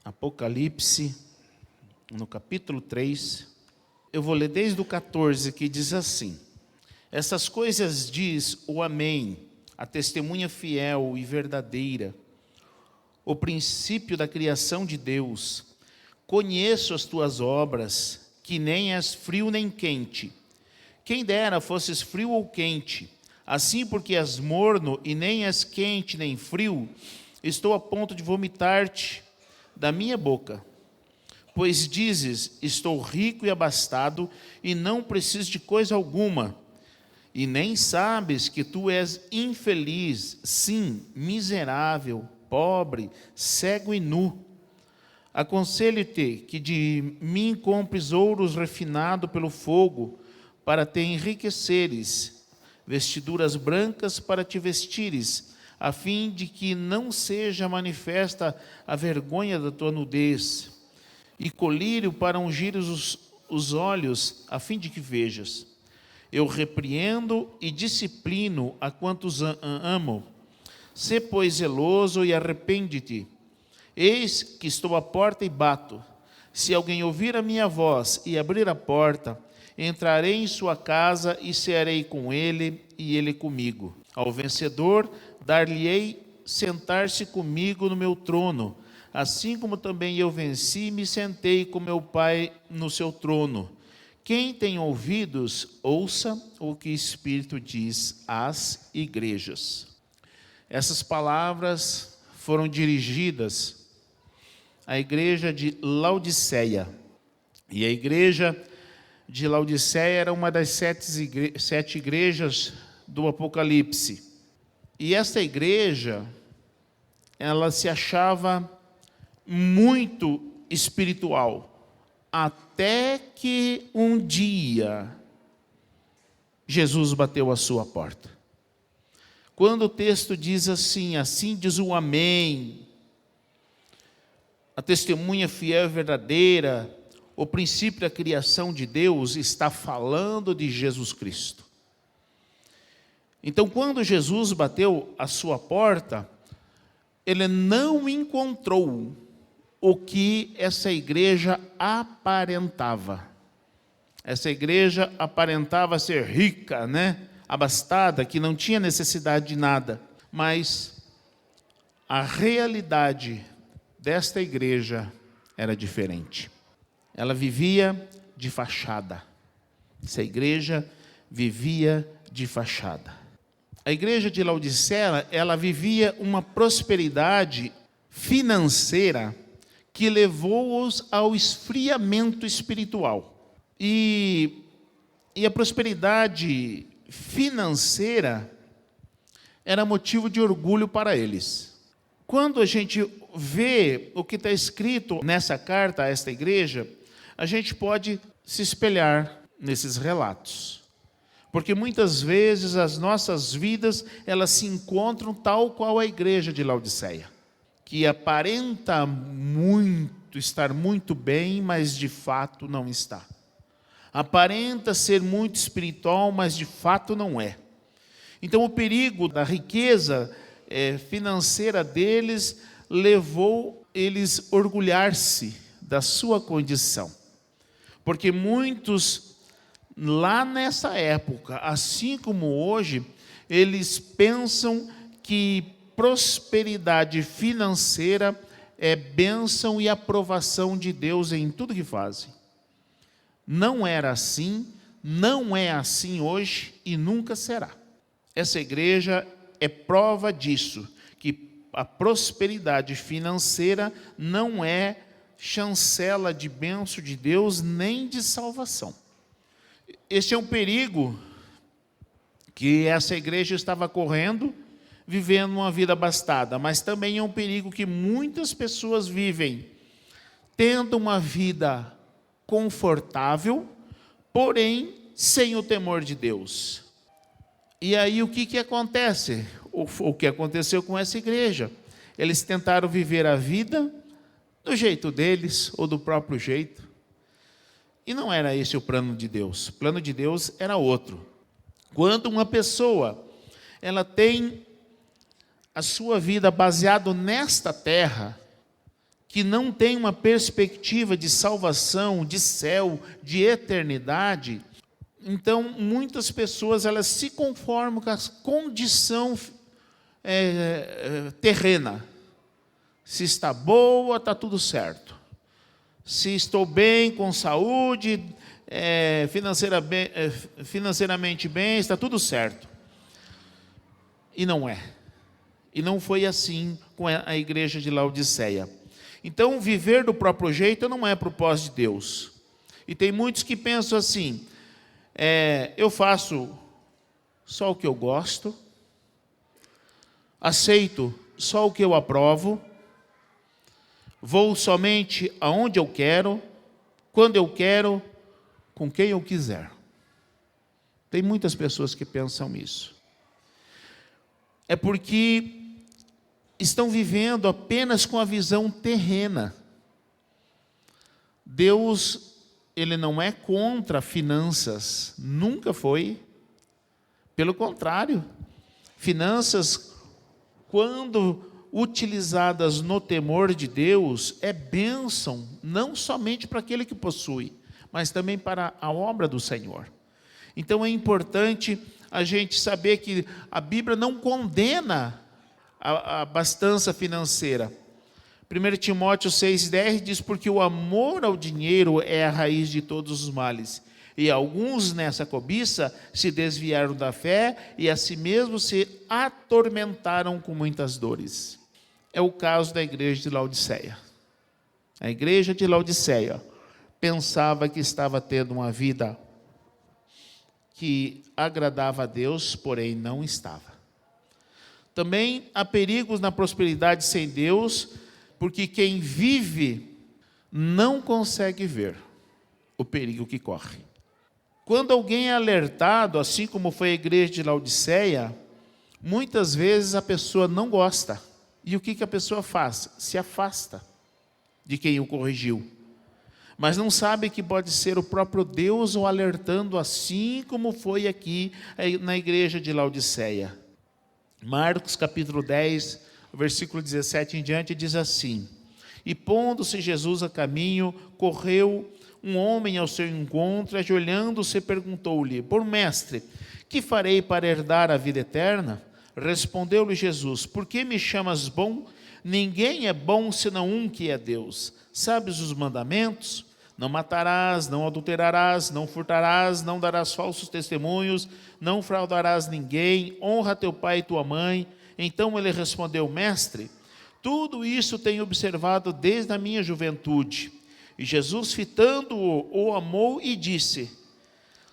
Apocalipse, no capítulo 3, eu vou ler desde o 14, que diz assim: essas coisas diz o Amém, a testemunha fiel e verdadeira, o princípio da criação de Deus. Conheço as tuas obras, que nem és frio nem quente. Quem dera fosses frio ou quente. Assim, porque és morno e nem és quente nem frio, estou a ponto de vomitar-te da minha boca. Pois dizes, estou rico e abastado, e não preciso de coisa alguma. E nem sabes que tu és infeliz, sim, miserável, pobre, cego e nu. Aconselho-te que de mim compres ouros refinado pelo fogo, para te enriqueceres, vestiduras brancas para te vestires, a fim de que não seja manifesta a vergonha da tua nudez, e colírio para ungir os olhos, a fim de que vejas. Eu repreendo e disciplino a quantos amo. Sê, pois, zeloso e arrepende-te. Eis que estou à porta e bato. Se alguém ouvir a minha voz e abrir a porta, entrarei em sua casa e cearei com ele e ele comigo. Ao vencedor, dar-lhe-ei sentar-se comigo no meu trono, assim como também eu venci e me sentei com meu Pai no seu trono. Quem tem ouvidos, ouça o que o Espírito diz às igrejas. Essas palavras foram dirigidas à igreja de Laodiceia. E a igreja de Laodiceia era uma das sete igrejas do Apocalipse. E esta igreja, ela se achava muito espiritual, até que um dia Jesus bateu a sua porta. Quando o texto diz assim, assim diz o Amém, a testemunha fiel e verdadeira, o princípio da criação de Deus, está falando de Jesus Cristo. Então, quando Jesus bateu a sua porta, ele não encontrou o que essa igreja aparentava. Essa igreja aparentava ser rica, abastada, que não tinha necessidade de nada. Mas a realidade desta igreja era diferente. Ela vivia de fachada. Essa igreja vivia de fachada. A igreja de Laodiceia, ela vivia uma prosperidade financeira que levou-os ao esfriamento espiritual. E a prosperidade financeira era motivo de orgulho para eles. Quando a gente vê o que está escrito nessa carta a esta igreja, a gente pode se espelhar nesses relatos. Porque muitas vezes as nossas vidas, elas se encontram tal qual a igreja de Laodiceia, que aparenta estar muito bem, mas de fato não está. Aparenta ser muito espiritual, mas de fato não é. Então o perigo da riqueza financeira deles levou eles a orgulhar-se da sua condição. Porque muitos, lá nessa época, assim como hoje, eles pensam que prosperidade financeira é bênção e aprovação de Deus em tudo que fazem. Não era assim, não é assim hoje e nunca será. Essa igreja é prova disso, que a prosperidade financeira não é chancela de bênção de Deus, nem de salvação. Este é um perigo que essa igreja estava correndo, vivendo uma vida abastada, mas também é um perigo que muitas pessoas vivem, tendo uma vida confortável, porém sem o temor de Deus. E aí o que acontece? O que aconteceu com essa igreja? Eles tentaram viver a vida do jeito deles, ou do próprio jeito. E não era esse o plano de Deus. O plano de Deus era outro. Quando uma pessoa, ela tem a sua vida baseada nesta terra, que não tem uma perspectiva de salvação, de céu, de eternidade, então muitas pessoas elas se conformam com a condição terrena. Se está boa, está tudo certo. Se estou bem, com saúde, financeiramente bem, está tudo certo. E não é. E não foi assim com a igreja de Laodiceia. Então, viver do próprio jeito não é propósito de Deus. E tem muitos que pensam assim, eu faço só o que eu gosto, aceito só o que eu aprovo, vou somente aonde eu quero, quando eu quero, com quem eu quiser. Tem muitas pessoas que pensam isso. É porque estão vivendo apenas com a visão terrena. Deus, Ele não é contra finanças, nunca foi. Pelo contrário, finanças, quando utilizadas no temor de Deus, é bênção, não somente para aquele que possui, mas também para a obra do Senhor. Então é importante a gente saber que a Bíblia não condena a abastança financeira. 1 Timóteo 6,10 diz, porque o amor ao dinheiro é a raiz de todos os males. E alguns nessa cobiça se desviaram da fé e a si mesmos se atormentaram com muitas dores. É o caso da igreja de Laodiceia. A igreja de Laodiceia pensava que estava tendo uma vida que agradava a Deus, porém não estava. Também há perigos na prosperidade sem Deus, porque quem vive não consegue ver o perigo que corre. Quando alguém é alertado, assim como foi a igreja de Laodiceia, muitas vezes a pessoa não gosta. E o que a pessoa faz? Se afasta de quem o corrigiu. Mas não sabe que pode ser o próprio Deus o alertando, assim como foi aqui na igreja de Laodiceia. Marcos capítulo 10, versículo 17 em diante, diz assim: E pondo-se Jesus a caminho, correu um homem ao seu encontro, ajoelhando-se, perguntou-lhe, Bom mestre, que farei para herdar a vida eterna? Respondeu-lhe Jesus, por que me chamas bom? Ninguém é bom senão um que é Deus. Sabes os mandamentos? Não matarás, não adulterarás, não furtarás, não darás falsos testemunhos, não fraudarás ninguém, honra teu pai e tua mãe. Então ele respondeu, mestre, tudo isso tenho observado desde a minha juventude. E Jesus, fitando-o, o amou e disse,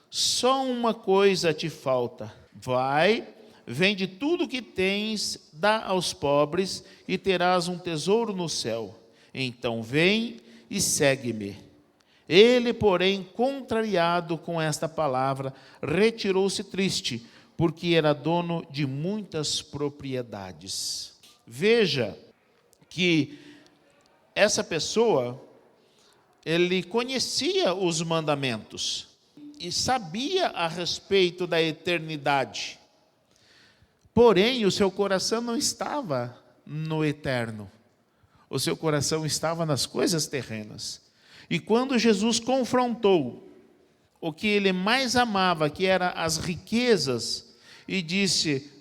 só uma coisa te falta, vai, vende tudo o que tens, dá aos pobres e terás um tesouro no céu. Então vem e segue-me. Ele, porém, contrariado com esta palavra, retirou-se triste, porque era dono de muitas propriedades. Veja que essa pessoa, ele conhecia os mandamentos e sabia a respeito da eternidade. Porém, o seu coração não estava no eterno. O seu coração estava nas coisas terrenas. E quando Jesus confrontou o que ele mais amava, que era as riquezas, e disse,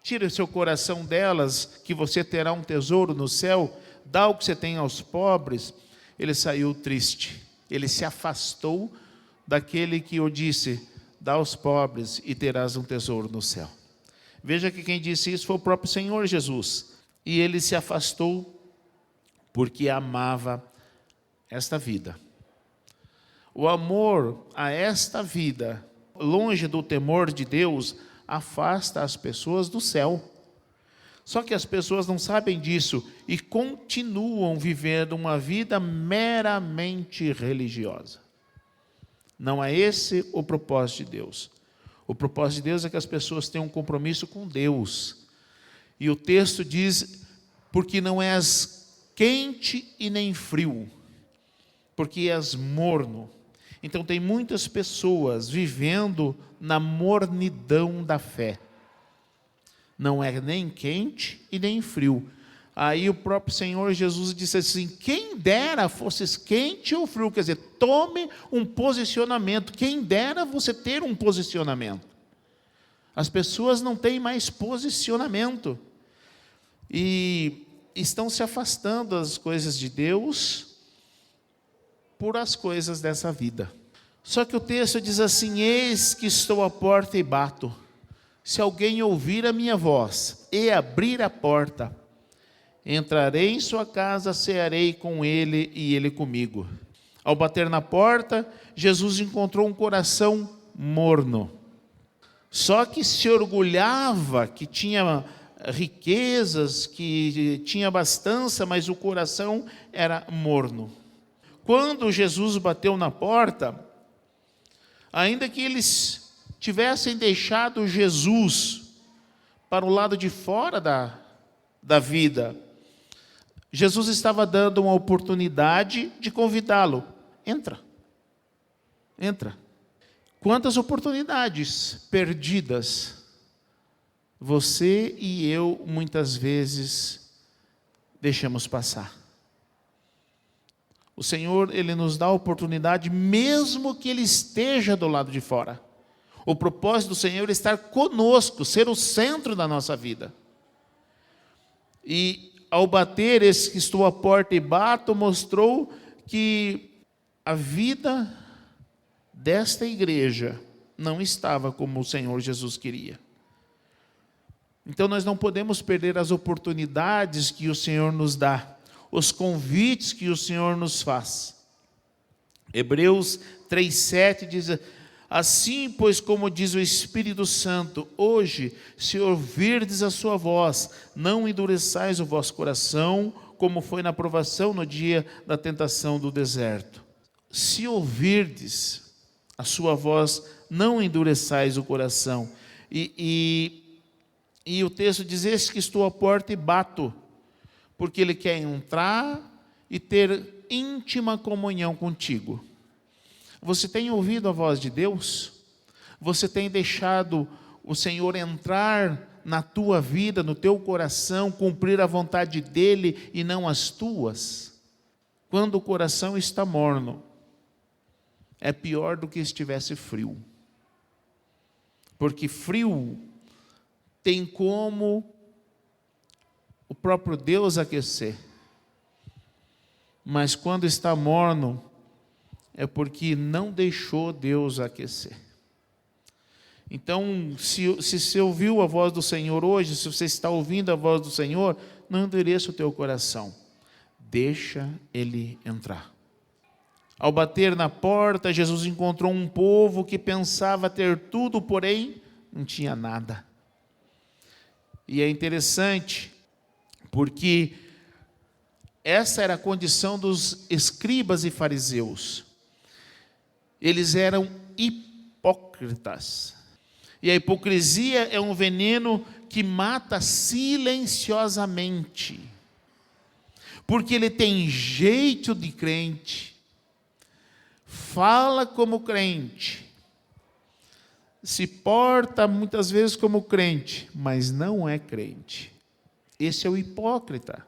tira o seu coração delas, que você terá um tesouro no céu, dá o que você tem aos pobres, ele saiu triste. Ele se afastou daquele que o disse, dá aos pobres e terás um tesouro no céu. Veja que quem disse isso foi o próprio Senhor Jesus. E ele se afastou porque amava esta vida. O amor a esta vida, longe do temor de Deus, afasta as pessoas do céu. Só que as pessoas não sabem disso e continuam vivendo uma vida meramente religiosa. Não é esse o propósito de Deus. O propósito de Deus é que as pessoas tenham um compromisso com Deus. E o texto diz, porque não és quente e nem frio, porque és morno. Então tem muitas pessoas vivendo na mornidão da fé. Não é nem quente e nem frio. Aí o próprio Senhor Jesus disse assim: quem dera fosses quente ou frio, quer dizer, tome um posicionamento, quem dera você ter um posicionamento. As pessoas não têm mais posicionamento, e estão se afastando das coisas de Deus, por as coisas dessa vida. Só que o texto diz assim: eis que estou à porta e bato, se alguém ouvir a minha voz, e abrir a porta, entrarei em sua casa, cearei com ele e ele comigo. Ao bater na porta, Jesus encontrou um coração morno. Só que se orgulhava que tinha riquezas, que tinha abastança, mas o coração era morno. Quando Jesus bateu na porta, ainda que eles tivessem deixado Jesus para o lado de fora da vida, Jesus estava dando uma oportunidade de convidá-lo. Entra. Quantas oportunidades perdidas você e eu muitas vezes deixamos passar. O Senhor, Ele nos dá a oportunidade, mesmo que Ele esteja do lado de fora. O propósito do Senhor é estar conosco, ser o centro da nossa vida. E ao bater, esse que estou à porta e bato, mostrou que a vida desta igreja não estava como o Senhor Jesus queria. Então nós não podemos perder as oportunidades que o Senhor nos dá, os convites que o Senhor nos faz. Hebreus 3,7 diz: assim, pois, como diz o Espírito Santo, hoje, se ouvirdes a sua voz, não endureçais o vosso coração, como foi na provação no dia da tentação do deserto. Se ouvirdes a sua voz, não endureçais o coração. E o texto diz: eis que estou à porta e bato, porque Ele quer entrar e ter íntima comunhão contigo. Você tem ouvido a voz de Deus? Você tem deixado o Senhor entrar na tua vida, no teu coração, cumprir a vontade dEle e não as tuas? Quando o coração está morno, é pior do que estivesse frio. Porque frio tem como o próprio Deus aquecer. Mas quando está morno, é porque não deixou Deus aquecer. Então, se você ouviu a voz do Senhor hoje, se você está ouvindo a voz do Senhor, não endureça o teu coração. Deixa Ele entrar. Ao bater na porta, Jesus encontrou um povo que pensava ter tudo, porém não tinha nada. E é interessante, porque essa era a condição dos escribas e fariseus. Eles eram hipócritas. E a hipocrisia é um veneno que mata silenciosamente. Porque ele tem jeito de crente, fala como crente, se porta muitas vezes como crente, mas não é crente. Esse é o hipócrita.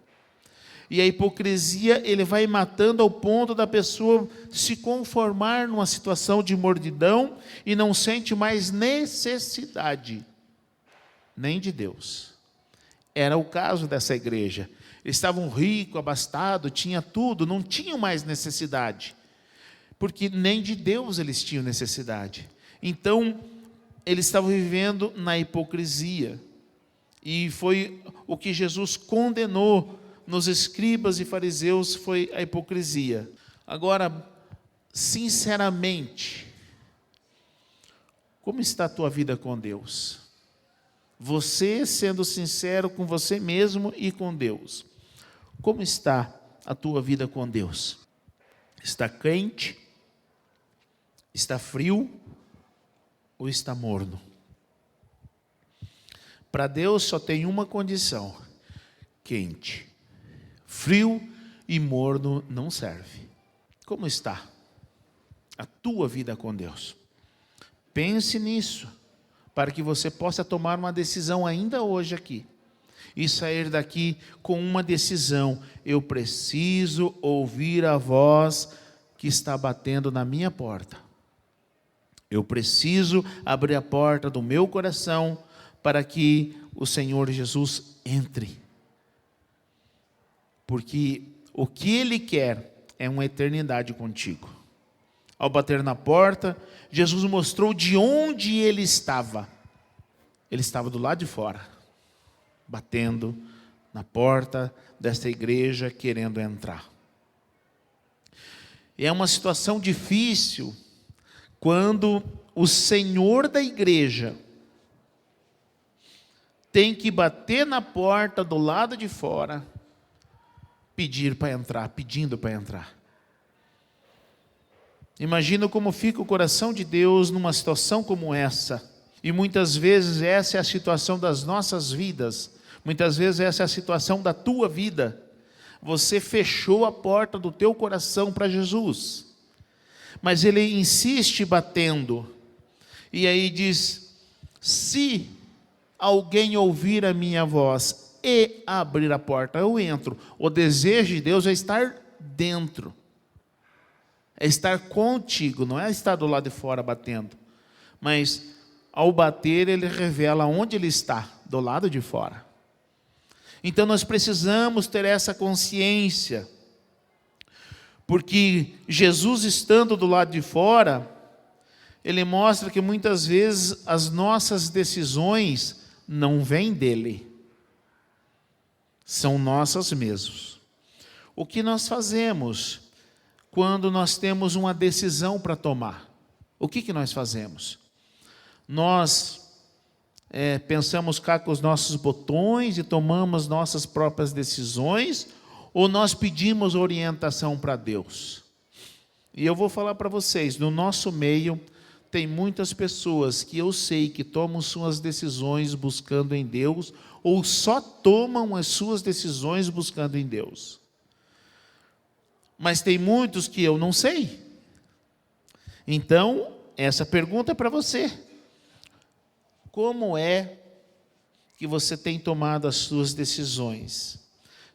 E a hipocrisia, ele vai matando ao ponto da pessoa se conformar numa situação de mordidão e não sente mais necessidade, nem de Deus. Era o caso dessa igreja. Eles estavam ricos, abastados, tinha tudo, não tinham mais necessidade, porque nem de Deus eles tinham necessidade. Então, eles estavam vivendo na hipocrisia, e foi o que Jesus condenou nos escribas e fariseus, foi a hipocrisia. Agora, sinceramente, como está a tua vida com Deus? Você sendo sincero com você mesmo e com Deus. Como está a tua vida com Deus? Está quente? Está frio? Ou está morno? Para Deus só tem uma condição: quente. Frio e morno não serve. Como está a tua vida com Deus? Pense nisso, para que você possa tomar uma decisão ainda hoje aqui. e sair daqui com uma decisão: eu preciso ouvir a voz que está batendo na minha porta. Eu preciso abrir a porta do meu coração para que o Senhor Jesus entre. Porque o que Ele quer é uma eternidade contigo. Ao bater na porta, Jesus mostrou de onde Ele estava. Ele estava do lado de fora, batendo na porta desta igreja, querendo entrar. E é uma situação difícil quando o Senhor da igreja tem que bater na porta do lado de fora, pedindo para entrar. Imagina como fica o coração de Deus numa situação como essa. E muitas vezes essa é a situação das nossas vidas. Muitas vezes essa é a situação da tua vida. Você fechou a porta do teu coração para Jesus, mas Ele insiste batendo. E aí diz: se alguém ouvir a minha voz e abrir a porta, eu entro. O desejo de Deus é estar dentro, é estar contigo, não é estar do lado de fora batendo. Mas ao bater, Ele revela onde Ele está, do lado de fora. Então nós precisamos ter essa consciência, porque Jesus estando do lado de fora, Ele mostra que muitas vezes as nossas decisões não vêm dEle, são nossas mesmas. O que nós fazemos quando nós temos uma decisão para tomar? O que nós fazemos? Nós pensamos cá com os nossos botões e tomamos nossas próprias decisões, ou nós pedimos orientação para Deus? E eu vou falar para vocês, no nosso meio tem muitas pessoas que eu sei que tomam suas decisões buscando em Deus, ou só tomam as suas decisões buscando em Deus. Mas tem muitos que eu não sei. Então, essa pergunta é para você. Como é que você tem tomado as suas decisões?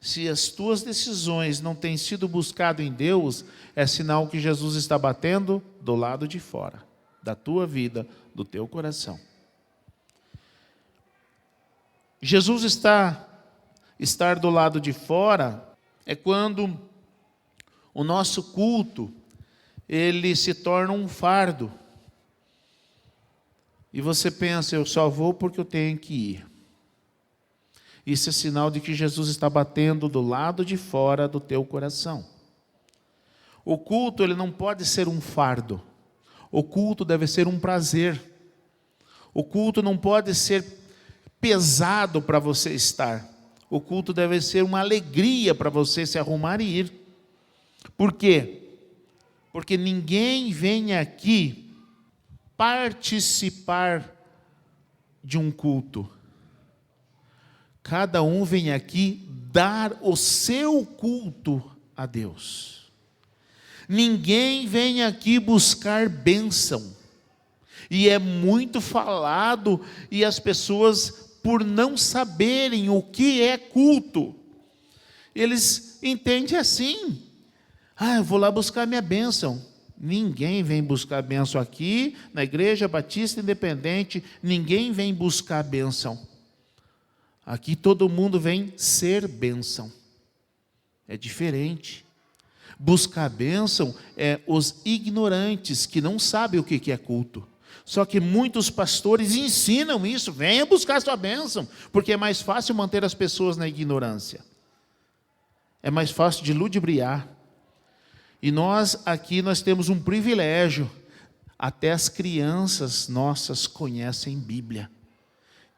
Se as tuas decisões não têm sido buscado em Deus, é sinal que Jesus está batendo do lado de fora, da tua vida, do teu coração. Jesus estar do lado de fora é quando o nosso culto, ele se torna um fardo. E você pensa: eu só vou porque eu tenho que ir. Isso é sinal de que Jesus está batendo do lado de fora do teu coração. O culto, ele não pode ser um fardo. O culto deve ser um prazer. O culto não pode ser pesado para você estar. O culto deve ser uma alegria para você se arrumar e ir. Por quê? Porque ninguém vem aqui participar de um culto. Cada um vem aqui dar o seu culto a Deus. Ninguém vem aqui buscar bênção. E é muito falado, e as pessoas, por não saberem o que é culto, eles entendem assim: eu vou lá buscar minha bênção. Ninguém vem buscar bênção aqui, na Igreja Batista Independente, ninguém vem buscar bênção. Aqui todo mundo vem ser bênção. É diferente. Buscar bênção é os ignorantes, que não sabem o que é culto. Só que muitos pastores ensinam isso: venha buscar sua bênção, porque é mais fácil manter as pessoas na ignorância. É mais fácil de ludibriar. E nós aqui temos um privilégio, até as crianças nossas conhecem Bíblia.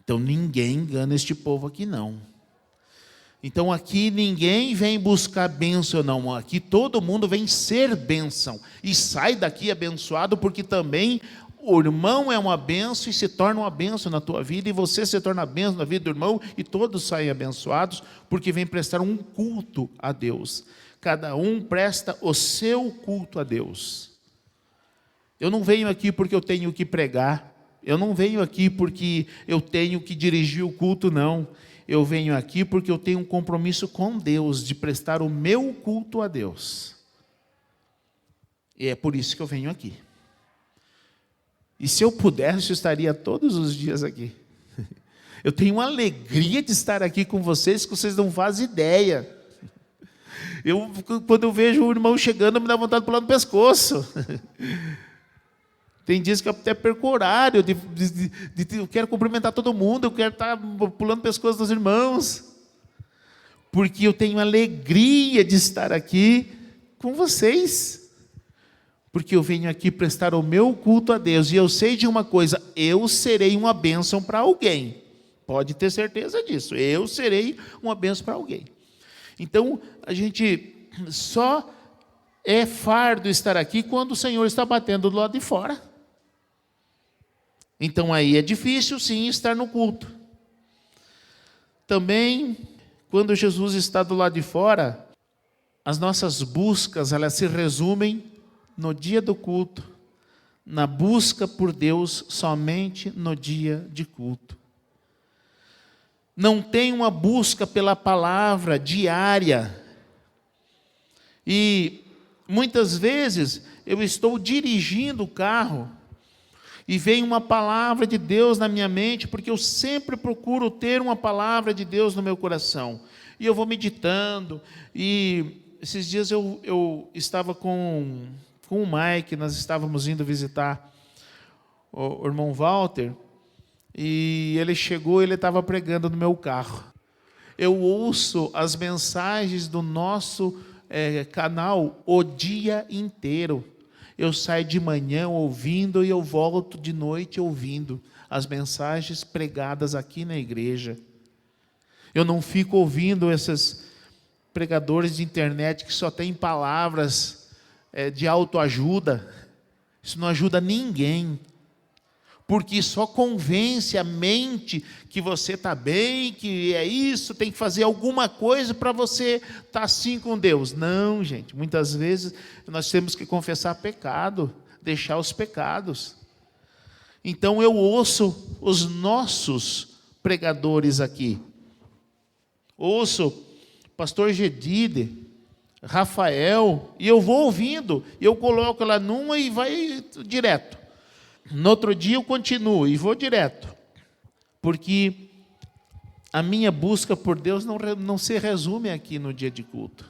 Então ninguém engana este povo aqui não. Então aqui ninguém vem buscar bênção não, aqui todo mundo vem ser bênção. E sai daqui abençoado, porque também o irmão é uma bênção e se torna uma bênção na tua vida, e você se torna bênção na vida do irmão, e todos saem abençoados, porque vem prestar um culto a Deus. Cada um presta o seu culto a Deus. Eu não venho aqui porque eu tenho que pregar. Eu não venho aqui porque eu tenho que dirigir o culto, não. eu venho aqui porque eu tenho um compromisso com Deus, de prestar o meu culto a Deus. E é por isso que eu venho aqui. E se eu pudesse, eu estaria todos os dias aqui. Eu tenho uma alegria de estar aqui com vocês, que vocês não fazem ideia. Quando eu vejo o irmão chegando, me dá vontade de pular no pescoço. Tem dias que eu até perco o horário, eu quero cumprimentar todo mundo, eu quero estar pulando no pescoço dos irmãos. Porque eu tenho alegria de estar aqui com vocês. Porque eu venho aqui prestar o meu culto a Deus. E eu sei de uma coisa, eu serei uma bênção para alguém. Pode ter certeza disso, eu serei uma bênção para alguém. Então, a gente só é fardo estar aqui quando o Senhor está batendo do lado de fora. Então, aí é difícil, sim, estar no culto. Também, quando Jesus está do lado de fora, as nossas buscas, elas se resumem no dia do culto, na busca por Deus somente no dia de culto. Não tem uma busca pela palavra diária. E muitas vezes eu estou dirigindo o carro e vem uma palavra de Deus na minha mente, porque eu sempre procuro ter uma palavra de Deus no meu coração. E eu vou meditando. E esses dias eu estava com o Mike, nós estávamos indo visitar o irmão Walter. E ele chegou, ele estava pregando no meu carro. Eu ouço as mensagens do nosso canal o dia inteiro. Eu saio de manhã ouvindo e eu volto de noite ouvindo as mensagens pregadas aqui na igreja. Eu não fico ouvindo esses pregadores de internet que só têm palavras de autoajuda. Isso não ajuda ninguém. Porque só convence a mente que você está bem, que é isso, tem que fazer alguma coisa para você estar assim com Deus. Não, gente, muitas vezes nós temos que confessar pecado, deixar os pecados. Então eu ouço os nossos pregadores aqui. Ouço pastor Gedide, Rafael, e eu vou ouvindo, eu coloco lá numa e vai direto. No outro dia eu continuo e vou direto, porque a minha busca por Deus não se resume aqui no dia de culto.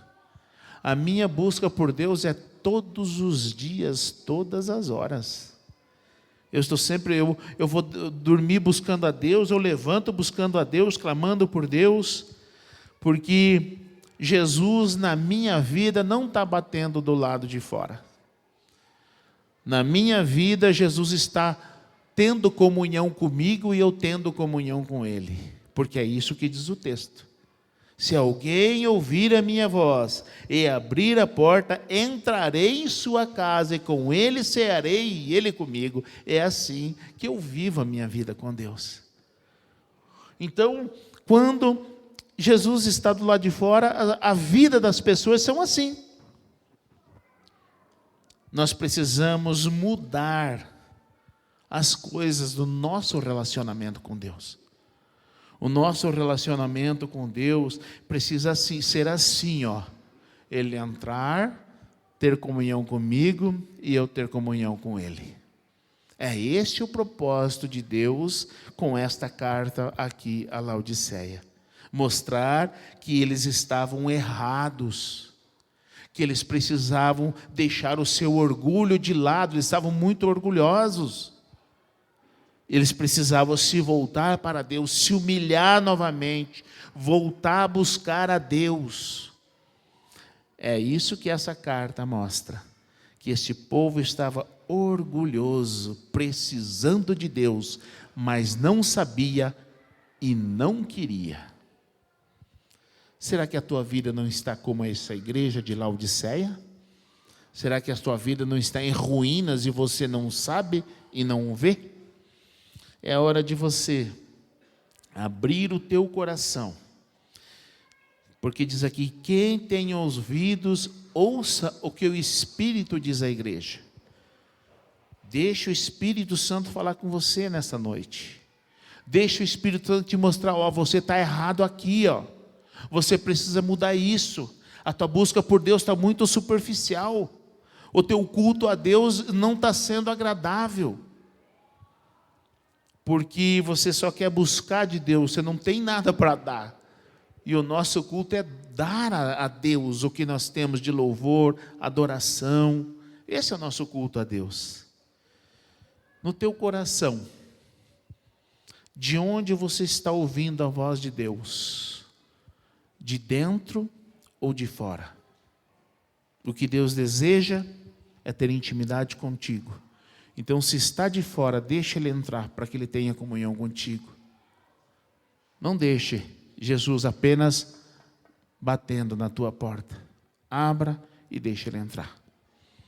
A minha busca por Deus é todos os dias, todas as horas. Eu estou sempre, eu vou dormir buscando a Deus, eu levanto buscando a Deus, clamando por Deus, porque Jesus na minha vida não está batendo do lado de fora. Na minha vida, Jesus está tendo comunhão comigo e eu tendo comunhão com Ele. Porque é isso que diz o texto. Se alguém ouvir a minha voz e abrir a porta, entrarei em sua casa e com ele cearei e ele comigo. É assim que eu vivo a minha vida com Deus. Então, quando Jesus está do lado de fora, a vida das pessoas são assim. Nós precisamos mudar as coisas do nosso relacionamento com Deus. O nosso relacionamento com Deus precisa ser assim, ó. Ele entrar, ter comunhão comigo e eu ter comunhão com Ele. É este o propósito de Deus com esta carta aqui a Laodiceia. Mostrar que eles estavam errados, que eles precisavam deixar o seu orgulho de lado, eles estavam muito orgulhosos. Eles precisavam se voltar para Deus, se humilhar novamente, voltar a buscar a Deus. É isso que essa carta mostra, que este povo estava orgulhoso, precisando de Deus, mas não sabia e não queria. Será que a tua vida não está como essa igreja de Laodiceia? Será que a tua vida não está em ruínas e você não sabe e não vê? É a hora de você abrir o teu coração. Porque diz aqui, quem tem ouvidos, ouça o que o Espírito diz à igreja. Deixa o Espírito Santo falar com você nessa noite. Deixa o Espírito Santo te mostrar, ó, você está errado aqui, ó. Você precisa mudar isso. A tua busca por Deus está muito superficial. O teu culto a Deus não está sendo agradável. Porque você só quer buscar de Deus, você não tem nada para dar. E o nosso culto é dar a Deus o que nós temos de louvor, adoração. Esse é o nosso culto a Deus. No teu coração, de onde você está ouvindo a voz de Deus? De dentro ou de fora? O que Deus deseja é ter intimidade contigo. Então, se está de fora, deixa Ele entrar para que Ele tenha comunhão contigo. Não deixe Jesus apenas batendo na tua porta. Abra e deixa Ele entrar.